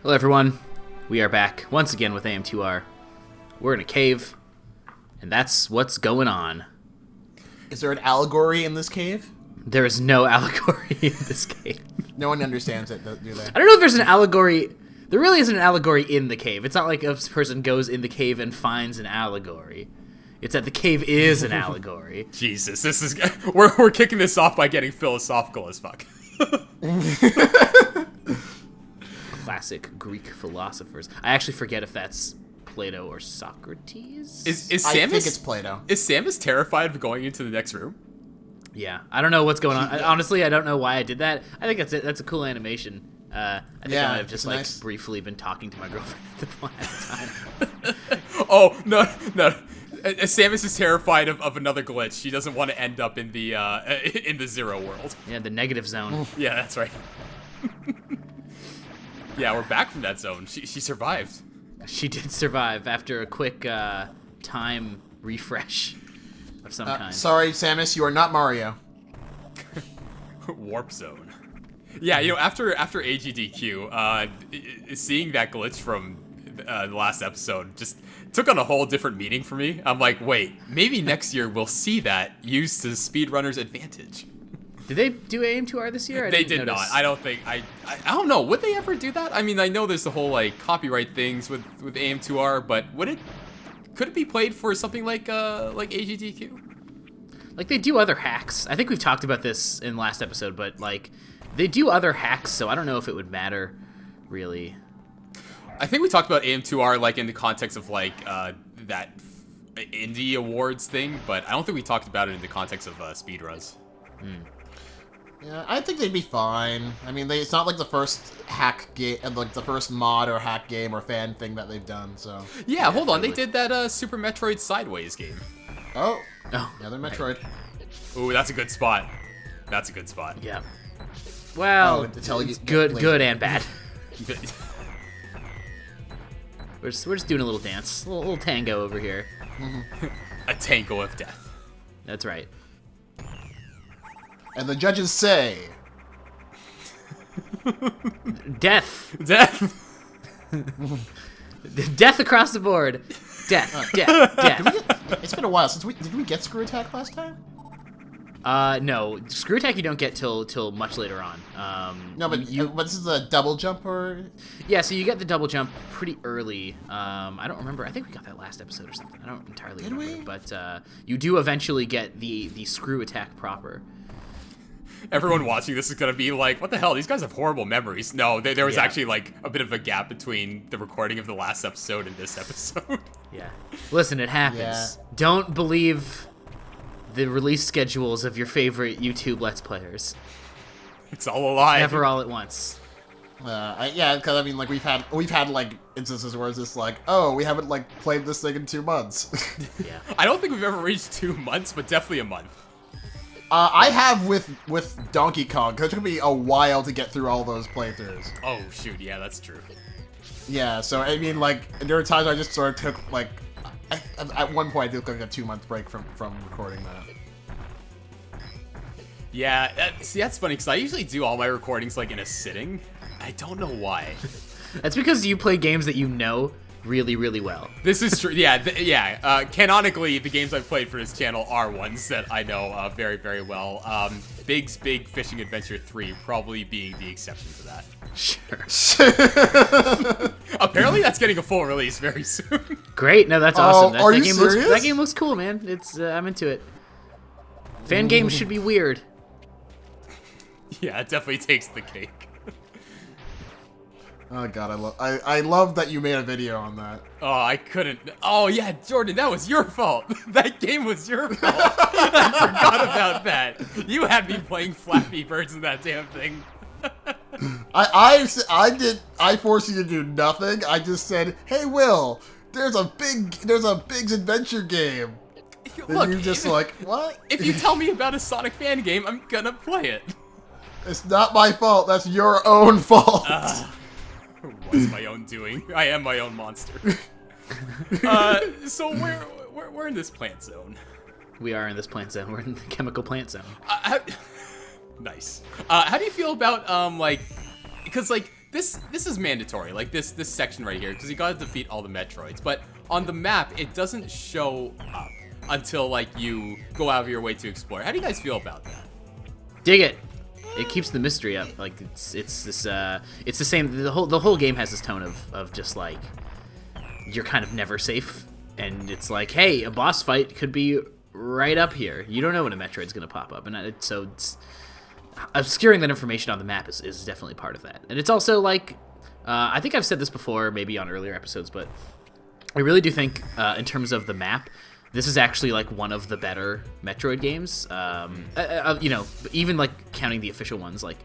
Hello everyone, we are back once again with AM2R. We're in a cave, and that's what's going on. Is there an allegory in this cave? There is no allegory in this cave. No one understands it, do they? I don't know if there's an allegory. There really isn't an allegory in the cave. It's not like a person goes in the cave and finds an allegory. It's that the cave is an allegory. Jesus, this is we're kicking this off by getting philosophical as fuck. Classic Greek philosophers. I actually forget if that's Plato or Socrates. Is I Samus? think it's Plato. Is Samus terrified of going into the next room? Yeah, I don't know what's going on. Honestly, I don't know why I did that. I think that's it. That's a cool animation. I think I might have just nice. briefly been talking to my girlfriend at the time. Oh no. Samus is terrified of another glitch. She doesn't want to end up in the zero world. Yeah, the negative zone. Yeah, that's right. Yeah, we're back from that zone. She survived. She did survive after a quick time refresh of some kind. Sorry, Samus, you are not Mario. Warp zone. Yeah, after AGDQ, seeing that glitch from the last episode just took on a whole different meaning for me. I'm like, wait, maybe next year we'll see that used to speedrunners' advantage. Did they do AM2R this year? They did not. I don't think. I don't know. Would they ever do that? I mean, I know there's the whole copyright things with AM2R, but could it be played for something like AGDQ? Like they do other hacks. I think we've talked about this in last episode, but they do other hacks, so I don't know if it would matter really. I think we talked about AM2R in the context of that indie awards thing, but I don't think we talked about it in the context of speedruns. Yeah, I think they'd be fine. I mean, it's not like the first hack game, like the first mod or hack game or fan thing that they've done. So yeah, hold on, they did that Super Metroid Sideways game. Oh, Oh, yeah, they're Metroid. Ooh, that's a good spot. That's a good spot. yeah. Well, to tell you- it's good later. and bad. We're just doing a little dance, a little tango over here. A tango of death. That's right. And the judges say, Death. Death. Death across the board. Death. Death. it's been a while since did we get Screw Attack last time? No. Screw Attack you don't get till much later on. No, but but this is a double jump or? Yeah, so you get the double jump pretty early. I don't remember. I think we got that last episode or something. I don't entirely remember. we? But you do eventually get the Screw Attack proper. Everyone watching this is gonna be like, what the hell? These guys have horrible memories. No, there was Yeah. actually a bit of a gap between the recording of the last episode and this episode. Yeah. Listen, it happens. Yeah. Don't believe the release schedules of your favorite YouTube Let's Players. It's all a lie. Never all at once. Yeah, because I mean, we've had instances where it's just oh, we haven't played this thing in 2 months. Yeah. I don't think we've ever reached 2 months, but definitely a month. I have with Donkey Kong, because it took me a while to get through all those playthroughs. Oh shoot, yeah, that's true. Yeah, so I mean, there were times I just sort of took at one point I took a 2-month break from recording that. Yeah, see, that's funny because I usually do all my recordings in a sitting. I don't know why. That's because you play games that you know really, really well. This is true. Yeah, canonically, the games I've played for this channel are ones that I know very, very well. Big's Big Fishing Adventure 3 probably being the exception to that. Sure. Apparently, that's getting a full release very soon. Great. No, that's awesome. are you serious? That game looks cool, man. It's I'm into it. Fan games should be weird. Yeah, it definitely takes the cake. Oh god, I love that you made a video on that. Oh, I couldn't. Oh, yeah, Jordan, that was your fault. That game was your fault. I forgot about that. You had me playing Flappy Birds in that damn thing. I forced you to do nothing. I just said, "Hey, Will, there's a Big's Adventure game." Look, and you're just what? If you tell me about a Sonic fan game, I'm gonna play it. It's not my fault. That's your own fault. What's my own doing? I am my own monster. So we're in this plant zone. We are in this plant zone. We're in the chemical plant zone. Nice. How do you feel about because this is mandatory, like this section right here, because you gotta defeat all the Metroids. But on the map, it doesn't show up until like you go out of your way to explore. How do you guys feel about that? Dig it. It keeps the mystery up. Like it's the same. The whole game has this tone of just like you're kind of never safe, and it's like, hey, a boss fight could be right up here. You don't know when a Metroid's gonna pop up, and so it's obscuring that information on the map is definitely part of that. And it's also like, I think I've said this before, maybe on earlier episodes, but I really do think in terms of the map, this is actually like one of the better Metroid games. You know, even like counting the official ones, like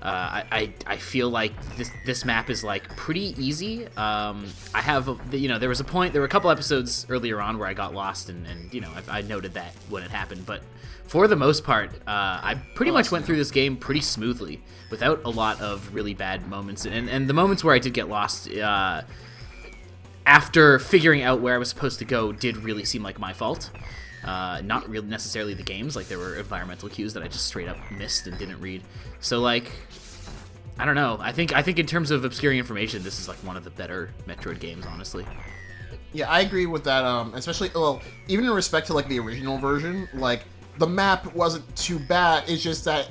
I feel like this map is like pretty easy. I have there was a couple episodes earlier on where I got lost, and you know I noted that when it happened, but for the most part, I pretty much went through this game pretty smoothly without a lot of really bad moments, and the moments where I did get lost, after figuring out where I was supposed to go, did really seem like my fault. Not really necessarily the game's. Like, there were environmental cues that I just straight up missed and didn't read. So, like, I don't know. I think in terms of obscuring information, this is like one of the better Metroid games, honestly. Yeah, I agree with that. Especially, well, even in respect to like the original version, like the map wasn't too bad. It's just that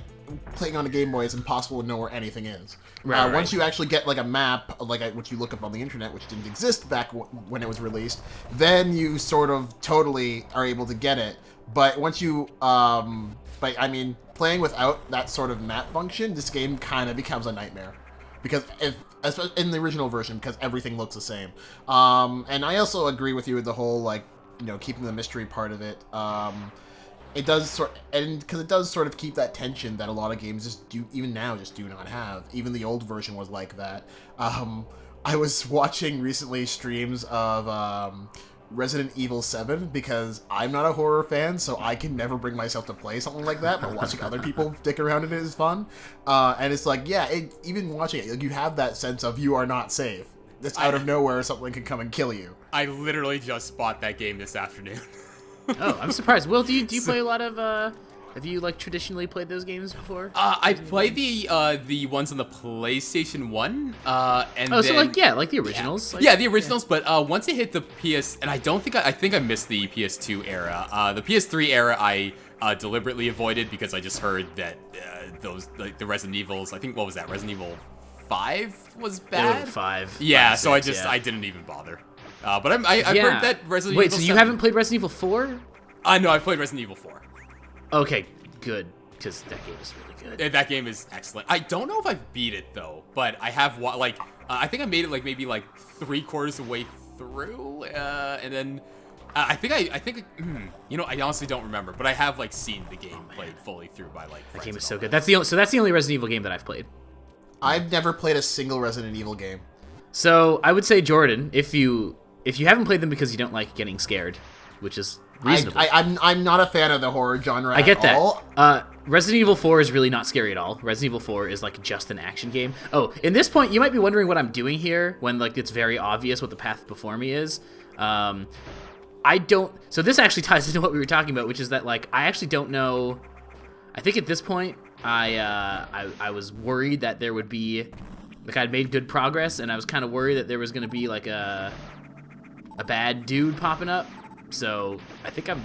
playing on a Game Boy, it's impossible to know where anything is. Right. Once you actually get like a map, like what you look up on the internet, which didn't exist back when it was released, then you sort of totally are able to get it. But once you, but I mean, playing without that sort of map function, this game kind of becomes a nightmare. Because especially in the original version, because everything looks the same. And I also agree with you with the whole like, keeping the mystery part of it. It does because it does sort of keep that tension that a lot of games even now do not have. Even the old version was like that. I was watching recently streams of Resident Evil 7 because I'm not a horror fan, so I can never bring myself to play something like that. But watching other people dick around in it is fun. And it's like, yeah, even watching it, like, you have that sense of you are not safe. It's out of nowhere, something can come and kill you. I literally just bought that game this afternoon. Oh, I'm surprised. Will, do you play a lot of? Have you like traditionally played those games before? I've played the ones on the PlayStation 1. And so then, like the originals. Yeah, the originals. Yeah. But once it hit the PS, and I think I missed the PS2 era. The PS3 era, I deliberately avoided because I just heard that those like the Resident Evils. I think what was that? Resident Evil 5 was bad. 5. Yeah, 5, so 6, I didn't even bother. But I've heard that Resident Evil. Wait, so you haven't played Resident Evil 4? No, I've played Resident Evil 4. Okay, good, because that game is really good. That game is excellent. I don't know if I've beat it though, but I have I think I made it like maybe like 3/4 of the way through, and then I think I honestly don't remember, but I have like seen the game played fully through by like. That game is so good. That's the only Resident Evil game that I've played. I've never played a single Resident Evil game. So I would say, Jordan, if you haven't played them because you don't like getting scared, which is reasonable. I'm not a fan of the horror genre. I get that. All. Resident Evil 4 is really not scary at all. Resident Evil 4 is like just an action game. Oh, in this point, you might be wondering what I'm doing here when like it's very obvious what the path before me is. I don't. So this actually ties into what we were talking about, which is that like I actually don't know. I think at this point, I was worried that there would be. Like, I'd made good progress, and I was kind of worried that there was going to be, like, a bad dude popping up. So, I think I'm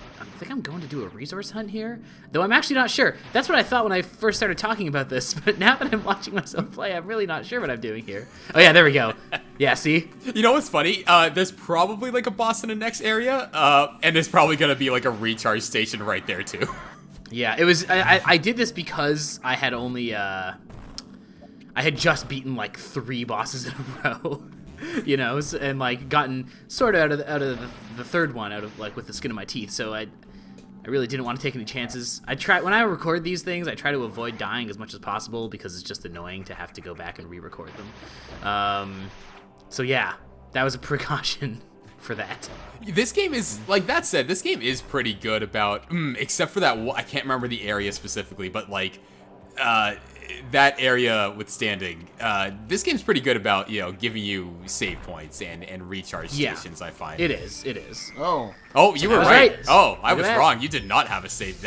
going to do a resource hunt here, though I'm actually not sure. That's what I thought when I first started talking about this, but now that I'm watching myself play, I'm really not sure what I'm doing here. Oh, yeah, there we go. Yeah, see? You know what's funny? There's probably, like, a boss in the next area, and there's probably going to be, like, a recharge station right there, too. Yeah, it was... I did this because I had only... I had just beaten like 3 bosses in a row, and like gotten sort of out of the third one like with the skin of my teeth. So I really didn't want to take any chances. When I record these things, I try to avoid dying as much as possible because it's just annoying to have to go back and re-record them. So yeah, that was a precaution for that. This game is, like that said, this game is pretty good about, except for that, I can't remember the area specifically, but like, that area withstanding, this game's pretty good about, giving you save points and recharge stations, I find. It is. Oh, you were right. Oh, I was that. wrong. You did not have a save.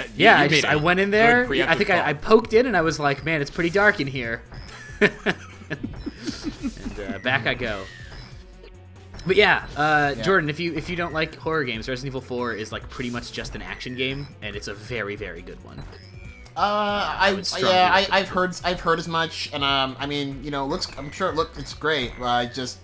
I went in there. I think I poked in and I was like, man, it's pretty dark in here. And back I go. But yeah, Jordan, if you don't like horror games, Resident Evil 4 is like pretty much just an action game, and it's a very, very good one. I've heard as much, and I mean, you know, it's great. But I just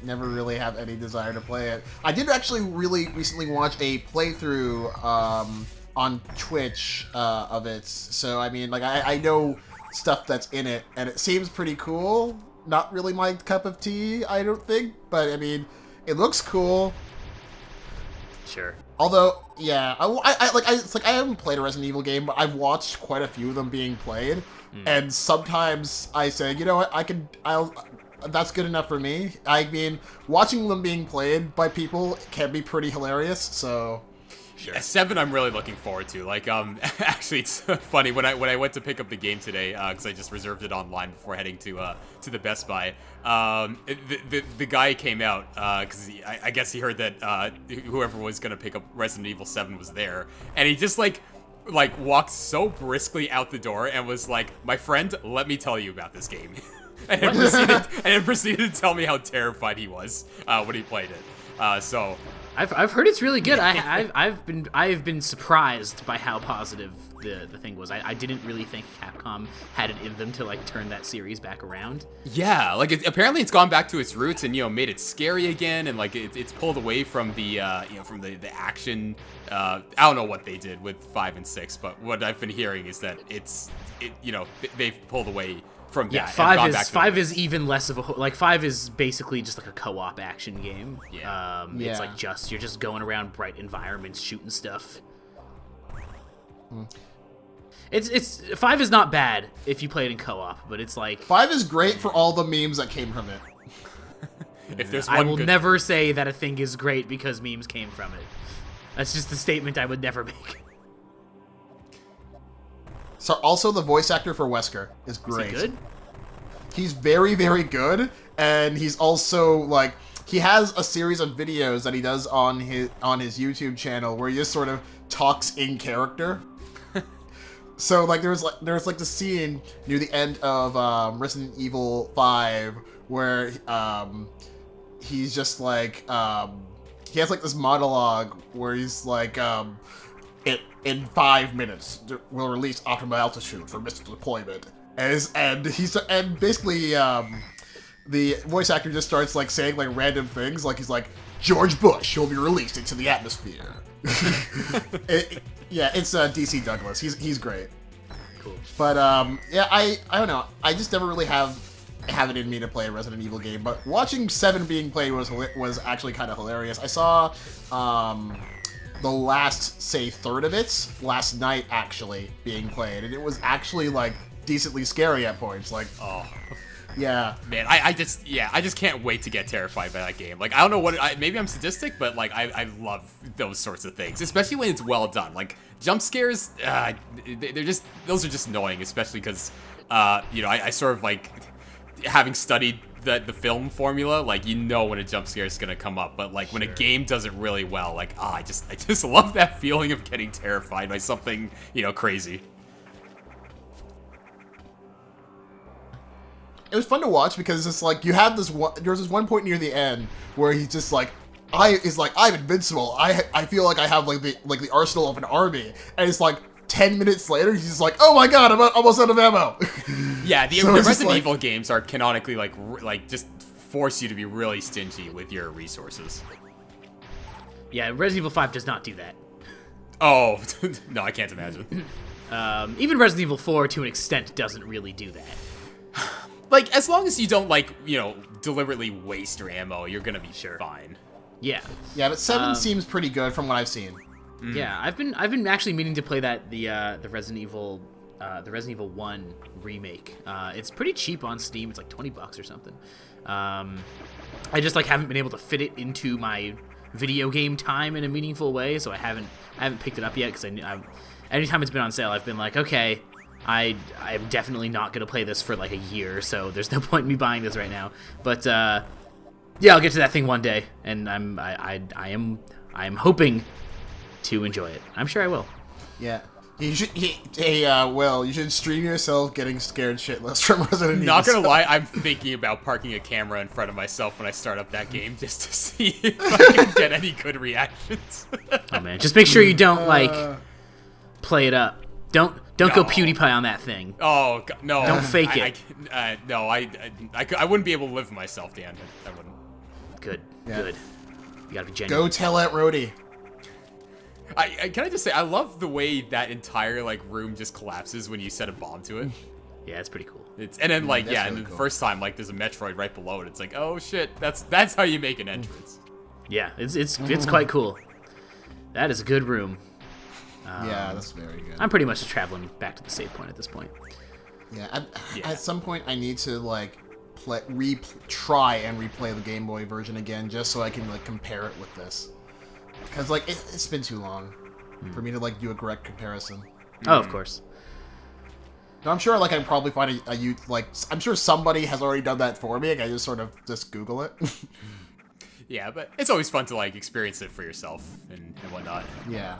never really have any desire to play it. I did actually really recently watch a playthrough on Twitch of it, so I mean, like I know stuff that's in it, and it seems pretty cool. Not really my cup of tea, I don't think, but I mean, it looks cool. Sure. Although, yeah, I haven't played a Resident Evil game, but I've watched quite a few of them being played, and sometimes I say, you know what, that's good enough for me. I mean, watching them being played by people can be pretty hilarious, so... Sure. 7 I'm really looking forward to. Like, actually, it's funny, when I went to pick up the game today, because I just reserved it online before heading to the Best Buy, the guy came out, because I guess he heard that whoever was going to pick up Resident Evil 7 was there, and he just, like walked so briskly out the door and was like, my friend, let me tell you about this game. and then proceeded to tell me how terrified he was when he played it. So... I've heard it's really good. I've been surprised by how positive the thing was. I didn't really think Capcom had it in them to like turn that series back around. Yeah, like apparently it's gone back to its roots and made it scary again, and like it's pulled away from the from the action. I don't know what they did with 5 and 6, but what I've been hearing is that they've pulled away from that. Yeah, 5 is even less of a 5 is basically just like a co-op action game. Yeah. It's like you're just going around bright environments shooting stuff. It's 5 is not bad if you play it in co-op, but it's like 5 is great for all the memes that came from it. If there's I will never say that a thing is great because memes came from it. That's just a statement I would never make. So also the voice actor for Wesker is great. Is he good? He's very, very good, and he's also like he has a series of videos that he does on his YouTube channel where he just sort of talks in character. So like there's the scene near the end of Resident Evil 5 where he's just like he has like this monologue where he's like in 5 minutes we'll release optimal altitude for missile deployment, and basically the voice actor just starts like saying like random things, like he's like, George Bush will be released into the atmosphere. It's DC Douglas. He's great. Cool. But I don't know. I just never really have it in me to play a Resident Evil game. But watching 7 being played was actually kind of hilarious. I saw the last, say, third of it last night actually being played, and it was actually like decently scary at points. Like, oh. Yeah. Man, I just can't wait to get terrified by that game. Like, I don't know maybe I'm sadistic, but like I love those sorts of things, especially when it's well done. Like jump scares, those are just annoying, especially because I sort of like, having studied the film formula, like when a jump scare is gonna come up, but like when a game does it really well, like I just love that feeling of getting terrified by something crazy. It was fun to watch because it's like you have there's this one point near the end where he's just like, I'm invincible. I feel like I have like the arsenal of an army, and it's like 10 minutes later he's just like, oh my god, I'm almost out of ammo. Yeah, the Resident Evil games are canonically like just force you to be really stingy with your resources. Yeah, Resident Evil 5 does not do that. Oh, no, I can't imagine. Even Resident Evil 4 to an extent doesn't really do that. Like, as long as you don't, like, deliberately waste your ammo, you're gonna be fine. Yeah. Yeah, but 7 seems pretty good from what I've seen. Yeah, I've been actually meaning to play that the Resident Evil 1 remake. It's pretty cheap on Steam. It's like $20 or something. I just like haven't been able to fit it into my video game time in a meaningful way, so I haven't picked it up yet because anytime it's been on sale, I've been like, okay, I'm definitely not gonna play this for like a year, so there's no point in me buying this right now. But yeah, I'll get to that thing one day, and I'm hoping to enjoy it. I'm sure I will. Yeah. You should, Will, you should stream yourself getting scared shitless from Resident Evil. Not gonna lie, I'm thinking about parking a camera in front of myself when I start up that game just to see if I can get any good reactions. Oh man, just make sure you don't play it up. Don't go No. PewDiePie on that thing. Oh God, no! Don't fake it. I wouldn't be able to live with myself, Dan. I wouldn't. Good, Yeah. good. You gotta be genuine. Go tell Aunt Rhodey. Can I just say I love the way that entire room just collapses when you set a bomb to it. Yeah, it's pretty cool. And that's then really the cool. first time there's a Metroid right below it. It's like, oh shit, that's how you make an entrance. Yeah, it's quite cool. That is a good room. Yeah, that's very good. I'm pretty much just traveling back to the save point at this point. Yeah, Yeah. at some point I need to try and replay the Game Boy version again, just so I can compare it with this. Because it's been too long for me to do a correct comparison. Oh, of course. No, I'm sure I can probably find I'm sure somebody has already done that for me. I just sort of just Google it. Yeah, but it's always fun to experience it for yourself and whatnot. Yeah.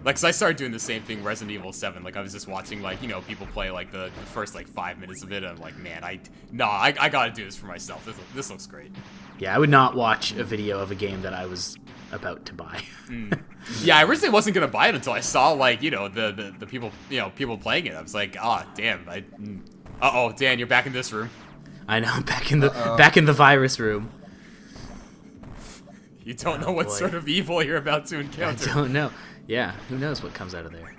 Cause I started doing the same thing Resident Evil 7. I was just watching people play the first 5 minutes of it, and I'm like, man, I gotta do this for myself. This looks great. Yeah, I would not watch a video of a game that I was about to buy. Yeah, I originally wasn't gonna buy it until I saw the people people playing it. I was like, damn, uh-oh, Dan, you're back in this room. I know, back in the virus room. You don't know what boy. sort of evil you're about to I encounter. don't know. Yeah, who knows what comes out of there?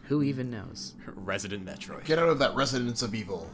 Who even knows? Resident Metroid. Get out of that residence of evil.